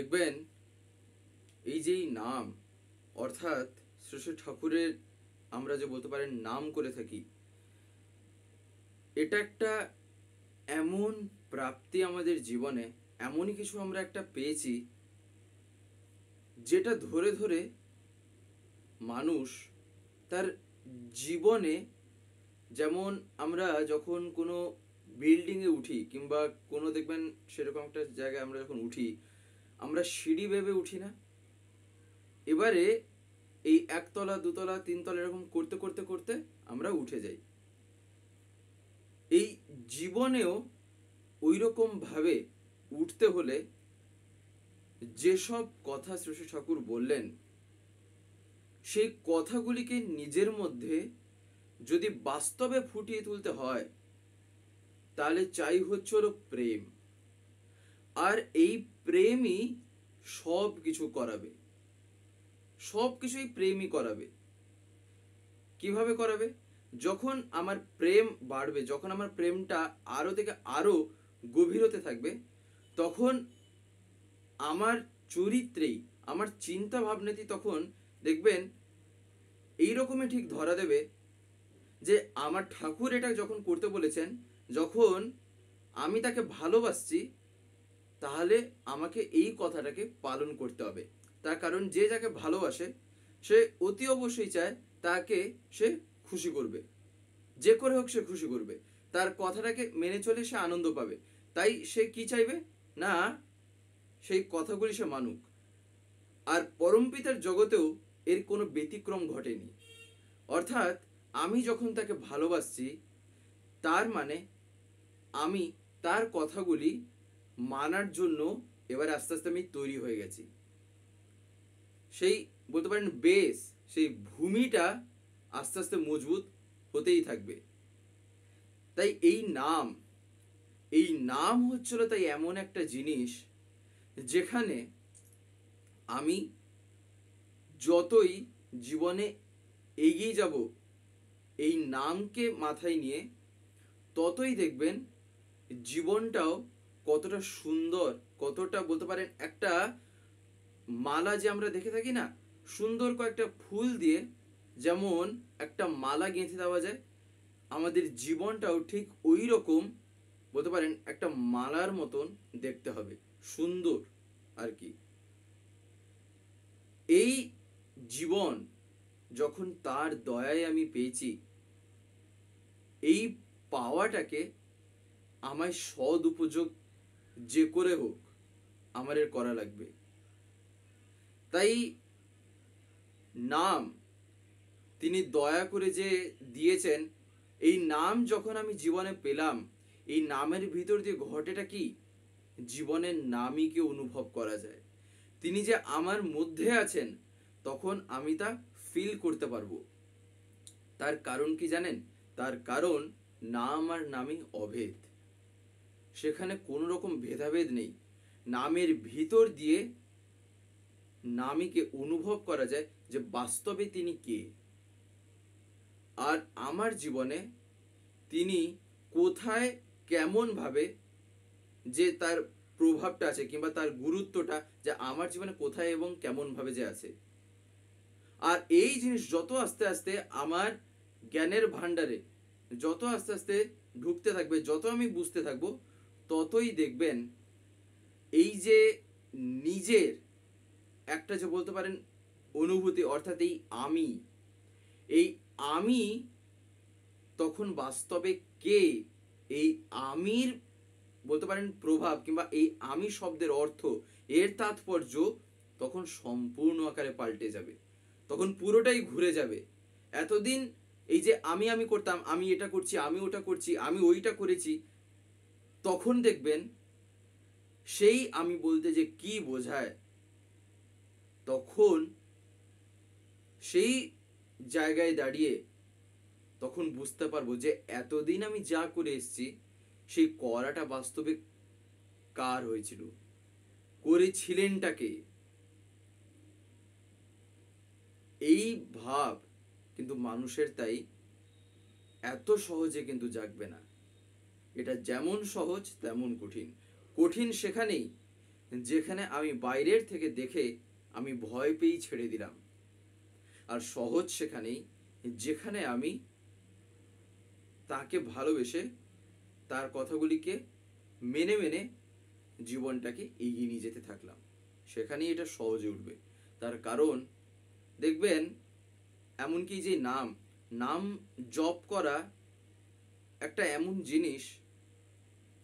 দেখবেন এই যে নাম, অর্থাৎ শ্রী শ্রী ঠাকুরের আমরা যে বলতে পারেন নাম করে থাকি, এটা একটা এমন প্রাপ্তি আমাদের জীবনে, এমনই কিছু আমরা একটা পেয়েছি যেটা ধরে ধরে মানুষ তার জীবনে, যেমন আমরা যখন কোনো বিল্ডিংয়ে উঠি কিংবা কোনো দেখবেন সেরকম একটা জায়গায় আমরা যখন উঠি, আমরা সিঁড়ি বেবে উঠি না? এবারে এই একতলা, দুতলা, তিনতলা এরকম করতে করতে করতে আমরা উঠে যাই। এই জীবনেও ওই রকম ভাবে উঠতে হলে যেসব কথা শ্রী শ্রী ঠাকুর বললেন, সেই কথাগুলিকে নিজের মধ্যে যদি বাস্তবে ফুটিয়ে তুলতে হয়, তাহলে চাই হচ্ছে হলো প্রেম। আর এই প্রেমই সব কিছু করাবে, সব কিছুই প্রেমই করাবে। কিভাবে করাবে? যখন আমার প্রেম বাড়বে, যখন আমার প্রেমটা আরো থেকে আরো গভীর হতে থাকবে, তখন আমার চরিত্রেই, আমার চিন্তা ভাবনাতেই তখন দেখবেন এইরকমই ঠিক ধরা দেবে যে আমার ঠাকুর এটা যখন করতে বলেছেন, যখন আমি তাকে ভালোবাসছি, তাহলে আমাকে এই কথাটাকে পালন করতে হবে। তার কারণ যে যাকে ভালোবাসে সে অতি অবশ্যই চায় তাকে সে খুশি করবে, যে করে হোক সে খুশি করবে, তার কথাটাকে মেনে চলে সে আনন্দ পাবে। তাই সে কি চাইবে না, সেই কথাগুলি সে মানুক। আর পরমপিতার জগতেও এর কোনো ব্যতিক্রম ঘটেনি। অর্থাৎ আমি যখন তাকে ভালোবাসছি, তার মানে আমি তার কথাগুলি মানার জন্য এবার আস্তে আস্তে আমি তৈরি হয়ে গেছি। সেই বলতে পারেন বেস, সেই ভূমিটা আস্তে আস্তে মজবুত হতেই থাকবে। তাই এই নাম হচ্ছিল তাই এমন একটা জিনিস, যেখানে আমি যতই জীবনে এগিয়ে যাব এই নামকে মাথায় নিয়ে, ততই দেখবেন জীবনটাও কতটা সুন্দর, কতটা বলতে পারেন একটা মালা যে আমরা দেখে থাকি না, সুন্দর কয়েকটা ফুল দিয়ে যেমন একটা মালা গেঁথে দেওয়া যায়, আমাদের জীবনটাও ঠিক ওই রকম বলতে পারেন একটা মালার মতন দেখতে হবে, সুন্দর আর কি। এই জীবন যখন তার দয়ায় আমি পেয়েছি, এই পাওয়াটাকে আমায় সদ উপযোগ যে করে হোক আমার এর করা লাগবে। তাই নাম তিনি দয়া করে যে দিয়েছেন, এই নাম যখন আমি জীবনে পেলাম, এই নামের ভিতর দিয়ে ঘটেটা কি, জীবনের নামইকে অনুভব করা যায়। তিনি যে আমার মধ্যে আছেন, তখন আমি তা ফিল করতে পারবো। তার কারণ কি জানেন? তার কারণ নাম আর নামই অভেদ, সেখানে কোনো রকম ভেদাভেদ নেই। নামের ভিতর দিয়ে নামীকে অনুভব করা যায় যে বাস্তবে তিনি কে। আর আমার জীবনে তিনি কোথায় কেমন ভাবে যে তার প্রভাবটা আছে কিংবা তার গুরুত্বটা যে আমার জীবনে কোথায় এবং কেমন ভাবে যে আছে। আর এই জিনিস যত আস্তে আস্তে আমার জ্ঞানের ভান্ডারে যত আস্তে আস্তে ঢুকতে থাকবে, যত আমি বুঝতে থাকবো, ততই দেখবেন এই যে নিজের একটা যে বলতে পারেন অনুভূতি, অর্থাৎ এই আমি তখন বাস্তবে কে, এই আমির বলতে পারেন প্রভাব কিংবা এই আমি শব্দের অর্থ, এর তাৎপর্য তখন সম্পূর্ণ আকারে পাল্টে যাবে, তখন পুরোটাই ঘুরে যাবে। এতদিন এই যে আমি করতাম, আমি এটা করছি, আমি ওটা করছি, আমি ওইটা করেছি, তখন দেখবেন সেই আমি বলতে যে কি বোঝায়, তখন সেই জায়গায় দাঁড়িয়ে তখন বুঝতে পারবো যে এতদিন আমি যা করে এসেছি, সেই করাটা বাস্তবে কার হয়েছিল, করেছিলেনটাকে। এই ভাব কিন্তু মানুষের তাই এত সহজে কিন্তু জাগবে না। এটা যেমন সহজ তেমন কঠিন। কঠিন সেখানেই যেখানে আমি বাইরের থেকে দেখে আমি ভয় পেয়েই ছেড়ে দিলাম, আর সহজ সেখানেই যেখানে আমি তাকে ভালোবেসে তার কথাগুলিকে মেনে মেনে জীবনটাকে এগিয়ে নিয়ে যেতে থাকলাম, সেখানেই এটা সহজে উঠবে। তার কারণ দেখবেন, এমনকি যে নাম নাম জপ করা একটা এমন জিনিস,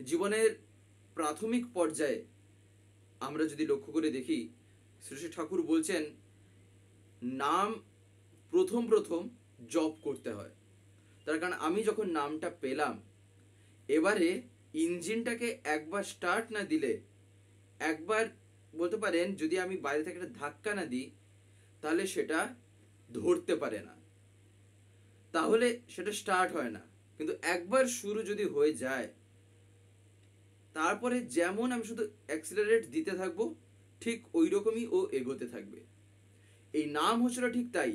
জীবনের প্রাথমিক পর্যায়ে আমরা যদি লক্ষ্য করে দেখি, শ্রী শ্রী ঠাকুর বলছেন নাম প্রথম প্রথম জপ করতে হয়। তার কারণ আমি যখন নামটা পেলাম, এবারে ইঞ্জিনটাকে একবার স্টার্ট না দিলে, একবার বলতে পারেন যদি আমি বাইরে থেকে একটা ধাক্কা না দিই, তাহলে সেটা ধরতে পারে না, তাহলে সেটা স্টার্ট হয় না। কিন্তু একবার শুরু যদি হয়ে যায়, তারপরে যেমন আমি শুধু অ্যাক্সিলারেট দিতে থাকবো, ঠিক ওই রকমই ও এগোতে থাকবে। এই নাম হচ্ছিল ঠিক তাই।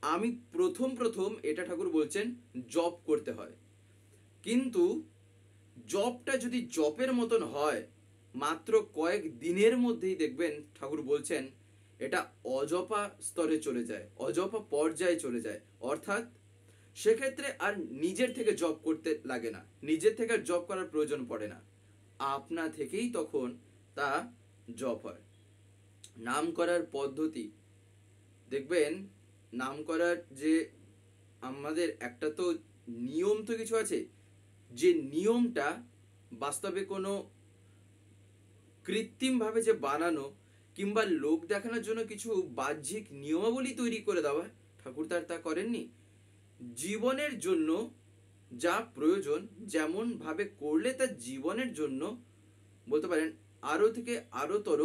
আমি প্রথম প্রথম এটা ঠাকুর বলছেন জপ করতে হয়, কিন্তু জপটা যদি জপের মতন হয়, মাত্র কয়েক দিনের মধ্যেই দেখবেন ঠাকুর বলছেন এটা অজপা স্তরে চলে যায়, অজপা পর্যায়ে চলে যায়। অর্থাৎ সেক্ষেত্রে আর নিজের থেকে জব করতে লাগে না, নিজের থেকে আর জব করার প্রয়োজন পড়ে না, আপনা থেকেই তখন তা জব হয়। নাম করার পদ্ধতি দেখবেন, নাম করার যে আমাদের একটা তো নিয়ম তো কিছু আছে, যে নিয়মটা বাস্তবে কোনো কৃত্রিমভাবে যে বানানো কিংবা লোক দেখানোর জন্য কিছু বাহ্যিক নিয়মাবলী তৈরি করে দেওয়া, ঠাকুর তার তা করেননি। জীবনের জন্য যা প্রয়োজন, যেমন ভাবে করলে তার জীবনের জন্য বলতে পারেন আরো থেকে আরো তর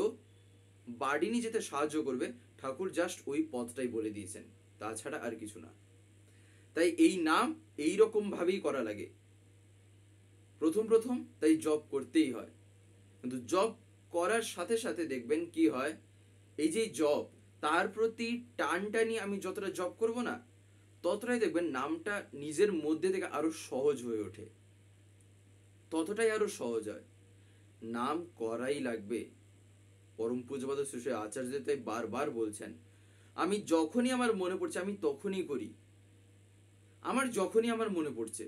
বাড়ি নিয়ে যেতে সাহায্য করবে, ঠাকুর জাস্ট ওই পথটাই বলে দিয়েছেন, তাছাড়া আর কিছু না। তাই এই নাম এই রকম ভাবেই করা লাগে প্রথম প্রথম, তাই জব করতেই হয়। কিন্তু জব করার সাথে সাথে দেখবেন কি হয়, এই যে জব, তার প্রতি টানটা নিয়ে আমি যতটা জব করব না, ততটাই দেখবেন নামটা নিজের মধ্যে থেকে আরো সহজ হয়ে ওঠে, ততটাই আরো সহজ হয়। নাম করাই লাগবে। পরম পূজ্যপাদ শ্রী শ্রী আচার্য তাই বারবার বলছেন, আমি যখনই আমার মনে পড়ছে আমি তখনই করি, আমার যখনই আমার মনে পড়ছে।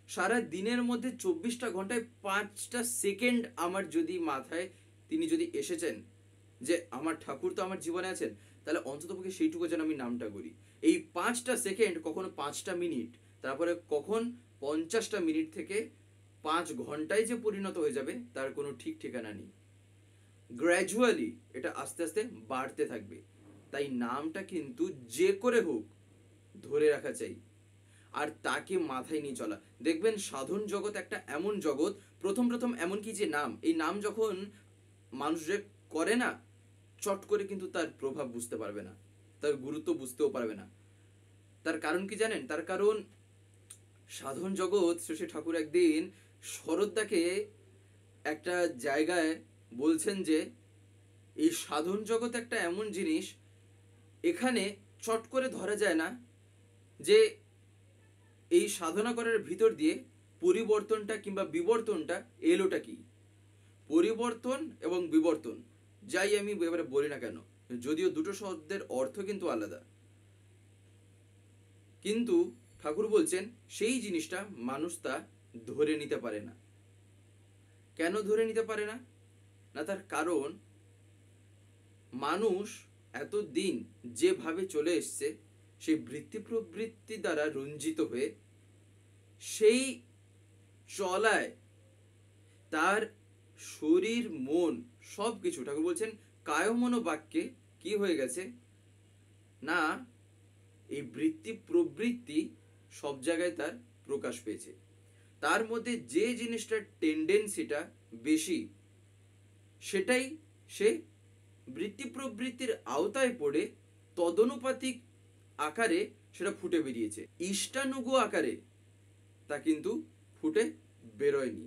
সারা দিনের মধ্যে 24টা ঘন্টায় 5টা সেকেন্ড আমার যদি মাথায় তিনি যদি এসেছেন যে আমার ঠাকুর তো আমার জীবনে আছেন, তাহলে অন্ততপক্ষে সেইটুকু যেন আমি নামটা করি। এই 5টা সেকেন্ড কখনো 5টা মিনিট, তারপরে কখন 50টা মিনিট থেকে 5 ঘন্টায় যে পরিণত হয়ে যাবে তার কোনো ঠিক ঠিকানা নেই। গ্র্যাজুয়ালি এটা আস্তে আস্তে বাড়তে থাকবে। তাই নামটা কিন্তু যে করে হোক ধরে রাখা চাই, আর তাকে মাথায় নিয়ে চলা। দেখবেন সাধন জগৎ একটা এমন জগৎ, প্রথম প্রথম এমন কি যে নাম, এই নাম যখন মানুষ যে করে না, চট করে কিন্তু তার প্রভাব বুঝতে পারবে না, তার গুরুত্ব বুঝতেও পারবে না। তার কারণ কি জানেন? তার কারণ সাধন জগৎ শ্রী ঠাকুর একদিন শরৎদাকে একটা জায়গায় বলছেন যে এই সাধন জগৎ একটা এমন জিনিস, এখানে চট করে ধরা যায় না যে এই সাধনা করার ভিতর দিয়ে পরিবর্তনটা কিংবা বিবর্তনটা এলোটা কি। পরিবর্তন এবং বিবর্তন যাই আমি এবারে বলি না কেন, যদিও দুটো শব্দের অর্থ কিন্তু আলাদা, কিন্তু ঠাকুর বলছেন সেই জিনিসটা মানুষ তা ধরে নিতে পারে না। কেন ধরে নিতে পারে না? না, তার কারণ মানুষ এতদিন যেভাবে চলে এসছে, সেই বৃত্তি প্রবৃত্তি দ্বারা রঞ্জিত হয়ে সেই চলায় তার শরীর মন সব কিছু, ঠাকুর বলছেন কায় মন বাক্যে কি হয়ে গেছে না, এই বৃত্তি প্রবৃত্তি সব জায়গায় তার প্রকাশ পেয়েছে। তার মধ্যে যে জিনিসটার টেন্ডেন্সিটা বেশি, সেটাই সে বৃত্তি প্রবৃত্তির আওতায় পড়ে তদনুপাতিক আকারে সেটা ফুটে বেরিয়েছে, ইষ্টানুগ আকারে তা কিন্তু ফুটে বেরোয়নি।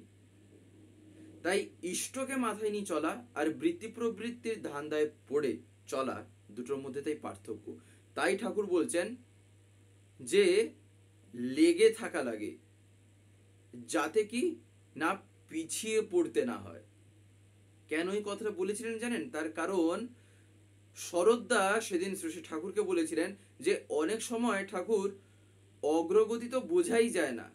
তাই ইষ্টকে মাথায় নিয়ে চলা আর বৃত্তি প্রবৃত্তির ধান্দায় পড়ে চলা, দুটোর মধ্যে তাই পার্থক্য। তাই ঠাকুর বলছেন যে লেগে থাকা লাগে, যাতে কি না পিছিয়ে পড়তে না হয়। কেন এই কথাটা বলেছিলেন জানেন? তার কারণ শরৎদা সেদিন শ্রী শ্রী ঠাকুরকে বলেছিলেন যে অনেক সময় ঠাকুর অগ্রগতি তো বোঝাই যায় না,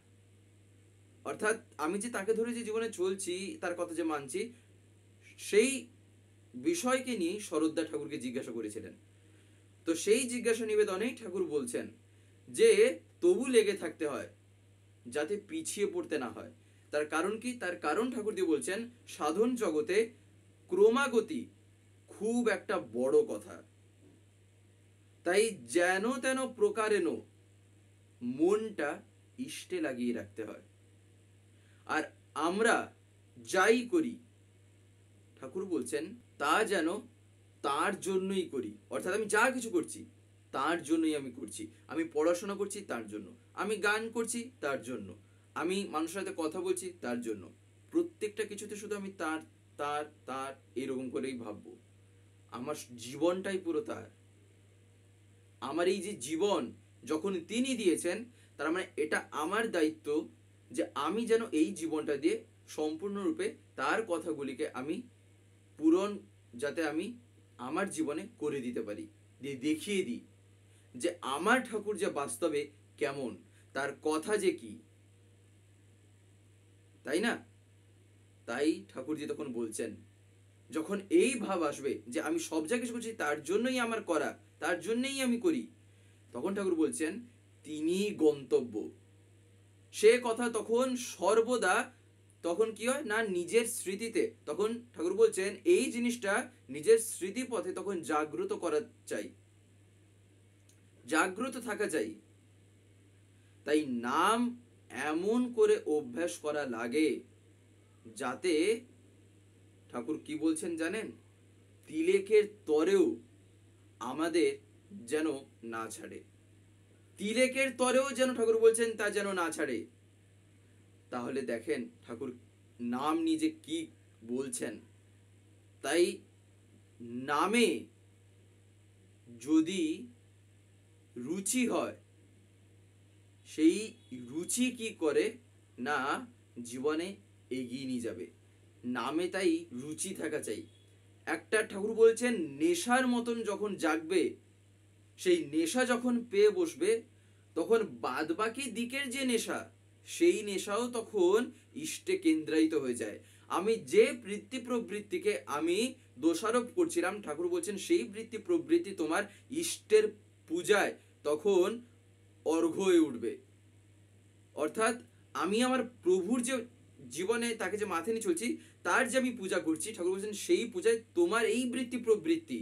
অর্থাৎ আমি যে তাকে ধরে যে জীবনে চলছি, তার কথা যে মানছি, সেই বিষয়কে নিয়ে শরৎদা ঠাকুরকে জিজ্ঞাসা করেছিলেন। তো সেই জিজ্ঞাসা নিবেদনেই ঠাকুর বলছেন যে তবু লেগে থাকতে হয় যাতে পিছিয়ে পড়তে না হয়। তার কারণ কি? তার কারণ ঠাকুর দিয়ে বলছেন সাধন জগতে ক্রমাগতি খুব একটা বড় কথা। তাই যেন তেন প্রকারেণ মনটা ইষ্টে লাগিয়ে রাখতে হয়। আর আমরা যাই করি ঠাকুর বলছেন তা যেন তার জন্যই করি, অর্থাৎ আমি যা কিছু করছি তার জন্যই আমি করছি। আমি পড়াশোনা করছি তার জন্য, আমি গান করছি তার জন্য, আমি মানুষের সাথে কথা বলছি তার জন্য। প্রত্যেকটা কিছুতে শুধু আমি তার তার তার এরকম করেই ভাববো। আমার জীবনটাই পুরো তার। আমার এই যে জীবন যখন তিনি দিয়েছেন, তার মানে এটা আমার দায়িত্ব যে আমি যেন এই জীবনটা দিয়ে সম্পূর্ণরূপে তার কথাগুলিকে আমি পূরণ, যাতে আমি আমার জীবনে করে দিতে পারি, দিয়ে দেখিয়ে দিই যে আমার ঠাকুর যে বাস্তবে কেমন, তার কথা যে কি, তাই না? তাই ঠাকুরজি তখন বলছেন যখন এই ভাব আসবে যে আমি সব যা কিছু করছি তার জন্যই আমার করা, তার জন্যই আমি করি, তখন ঠাকুর বলছেন তিনি গন্তব্য। সে কথা তখন সর্বদা, তখন কি হয় না, নিজের স্মৃতিতে, তখন ঠাকুর বলছেন এই জিনিসটা নিজের স্মৃতি পথে তখন জাগ্রত করা চাই, জাগ্রত থাকা চাই। তাই নাম এমন করে অভ্যাস করা লাগে যাতে, ঠাকুর কি বলছেন জানেন, তিলেকের তরেও আমাদের যেন না ছাড়ে। তিলেকের তরেও যেন ঠাকুর বলছেন তা যেন না ছাড়ে। তাহলে দেখেন ঠাকুর নাম নিজে কি বলছেন। তাই নামে যদি রুচি হয়, সেই রুচি কি করে না জীবনে এগিয়ে নিয়ে যাবে। নামে তাই রুচি থাকা চাই। একটা ঠাকুর বলছেন নেশার মতন যখন জাগবে, সেই নেশা যখন পেয়ে বসবে, তখন বাদবাকি দিকের যে নেশা, সেই নেশাও তখন ইষ্টে কেন্দ্রায়িত হয়ে যায়। আমি যে বৃত্তি প্রবৃত্তিকে আমি দোষারোপ করছিলাম, ঠাকুর বলছেন সেই বৃত্তি প্রবৃত্তি তোমার ইষ্টের পূজায় তখন অর্ঘ্য হয়ে উঠবে। অর্থাৎ আমি আমার প্রভুর যে জীবনে তাকে যে মাথায় নিয়ে চলছি, তার যে আমি পূজা করছি, ঠাকুর বলছেন সেই পূজায় তোমার এই বৃত্তি প্রবৃত্তি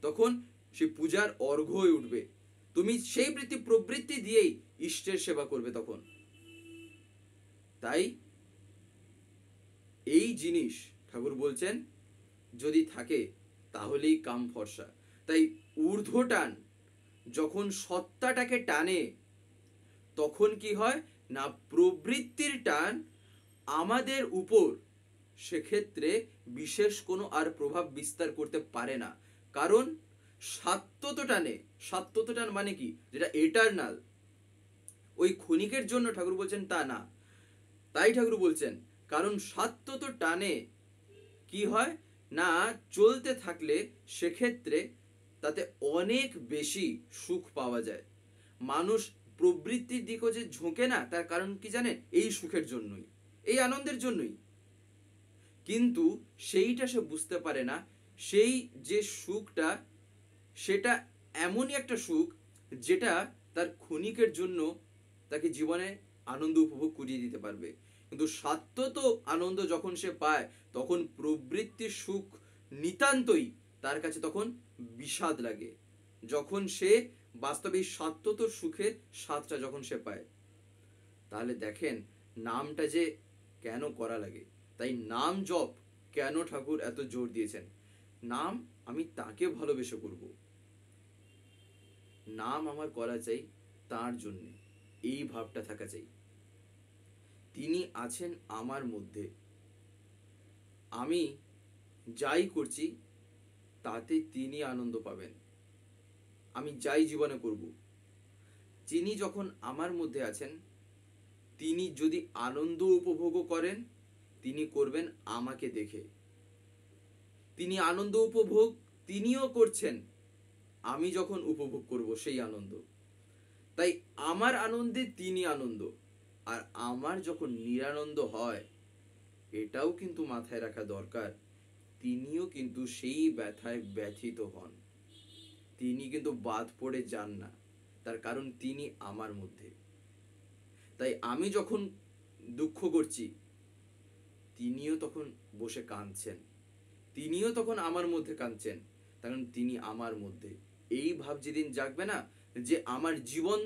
তখন সেই পূজার অর্ঘ্য হয়ে উঠবে। তুমি সেই বৃত্তি প্রবৃত্তি দিয়েই ইষ্টের সেবা করবে তখন। তাই এই জিনিস ঠাকুর বলছেন যদি থাকে তাহলেই কাম ফর্সা। তাই ঊর্ধ্ব টান যখন সত্তাটাকে টানে, তখন কি হয় না প্রবৃত্তির টান আমাদের উপর সেক্ষেত্রে বিশেষ কোনো আর প্রভাব বিস্তার করতে পারে না। কারণ সাত্যত টানে, সাত্যত টান মানে কি, যেটা এটারনাল, ওই ক্ষণিকের জন্য ঠাকুর বলছেন তা না। তাই ঠাকুর বলছেন কারণ সাত্যত টানে কি হয় না চলতে থাকলে সেক্ষেত্রে তাতে অনেক বেশি সুখ পাওয়া যায়। মানুষ প্রবৃত্তির দিকও যে ঝোঁকে না, তার কারণ কি জানেন, এই সুখের জন্যই, এই আনন্দের জন্যই। কিন্তু সেইটা সে বুঝতে পারে না, সেই যে সুখটা সেটা এমনই একটা সুখ যেটা তার ক্ষণিকের জন্য তাকে জীবনে আনন্দ উপভোগ করিয়ে দিতে পারবে। কিন্তু সাত্যত আনন্দ যখন সে পায়, তখন প্রবৃত্তির সুখ নিতান্তই তার কাছে তখন বিষাদ লাগে, যখন সে বাস্তবে সাত্যত সুখের স্বাদটা যখন সে পায়। তাহলে দেখেন নামটা যে কেন করা লাগে। তাই নাম জপ কেন ঠাকুর এত জোর দিয়েছেন। নাম আমি তাকে ভালোবেসে করব, নাম আমার করা চাই তার জন্য, এই ভাবটা থাকা চাই। তিনি আছেন আমার মধ্যে, আমি যাই করছি তাতে তিনি আনন্দ পাবেন। আমি যাই জীবনে করব, তিনি যখন আমার মধ্যে আছেন, তিনি যদি আনন্দ উপভোগ করেন, তিনি করবেন আমাকে দেখে। তিনি আনন্দ উপভোগ তিনিও করছেন, আমি যখন উপভোগ করব সেই আনন্দ। তাই আমার আনন্দে তিনি আনন্দ, আর আমার যখন নিরানন্দ হয়, এটাও কিন্তু মাথায় রাখা দরকার, তিনিও কিন্তু সেই ব্যথায় ব্যথিত হন, তিনি কিন্তু বাদ পড়ে যান না, তার কারণ তিনি আমার মধ্যে। তাই আমি যখন দুঃখ করছি, তিনিও তখন বসে কাঁদছেন, তিনিও তখন আমার মধ্যে কাঁদছেন, কারণ তিনি আমার মধ্যে। এই ভাব যেদিন জাগবে না, যে আমার জীবন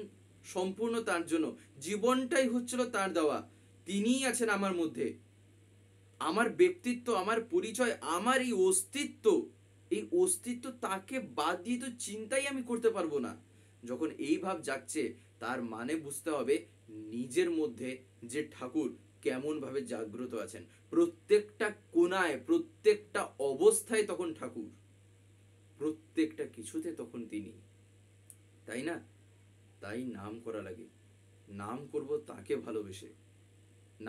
সম্পূর্ণ তার জন্য, জীবনটাই হচ্ছিল তার দেওয়া, তিনিই আছেন আমার মধ্যে, আমার ব্যক্তিত্ব, আমার পরিচয়, আমার এই অস্তিত্ব তাকে বাদ দিয়ে তো চিন্তাই আমি করতে পারবো না। যখন এই ভাব জাগছে, তার মানে বুঝতে হবে নিজের মধ্যে যে ঠাকুর কেমন ভাবে জাগ্রত আছেন, প্রত্যেকটা কোণায়, প্রত্যেকটা অবস্থায় তখন ঠাকুর, প্রত্যেকটা কিছুতে তখন তিনি, তাই না? তাই নাম করা লাগে, নাম করব তাকে ভালোবেসে।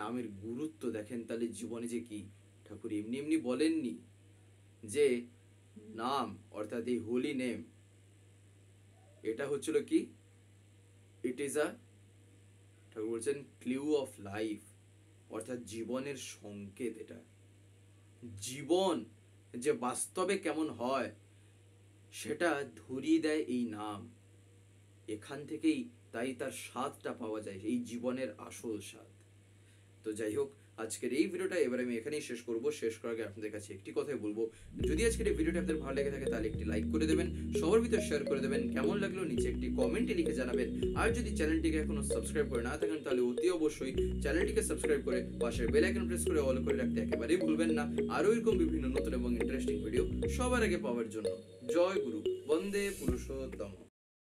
নামের গুরুত্ব দেখেন তাহলে জীবনে যে কি, ঠাকুর এমনি এমনি বলেননি যে নাম অর্থাৎ এই হোলি নেম, এটা হচ্ছিল কি, ইট ইজ আ, ঠাকুর বলছেন ক্লিউ অফ লাইফ, অর্থাৎ জীবনের সংকেত। এটা জীবন যে বাস্তবে কেমন হয় সেটা ধরিয়ে দেয় এই নাম, এখান থেকেই তাই তার স্বাদটা পাওয়া যায়, এই জীবনের আসল স্বাদ। তো যাই হোক, আজকের এই ভিডিওটা এবার আমি এখানেই শেষ করব। শেষ করার আগে আপনাদের কাছে একটি কথাই বলবো, যদি আজকের এই ভিডিওটা আপনাদের ভালো লেগে থাকে তাহলে একটি লাইক করে দেবেন, সবার ভিতর শেয়ার করে দেবেন, কেমন লাগলো নিচে একটি কমেন্টে লিখে জানাবেন। আর যদি চ্যানেলটিকে এখনো সাবস্ক্রাইব করে না থাকেন তাহলে অতি অবশ্যই চ্যানেলটিকে সাবস্ক্রাইব করে পাশের বেল আইকন প্রেস করে অল করে রাখতে একেবারেই ভুলবেন না, আরও এরকম বিভিন্ন নতুন এবং ইন্টারেস্টিং ভিডিও সবার আগে পাওয়ার জন্য। জয় গুরু, বন্দে পুরুষোত্তম।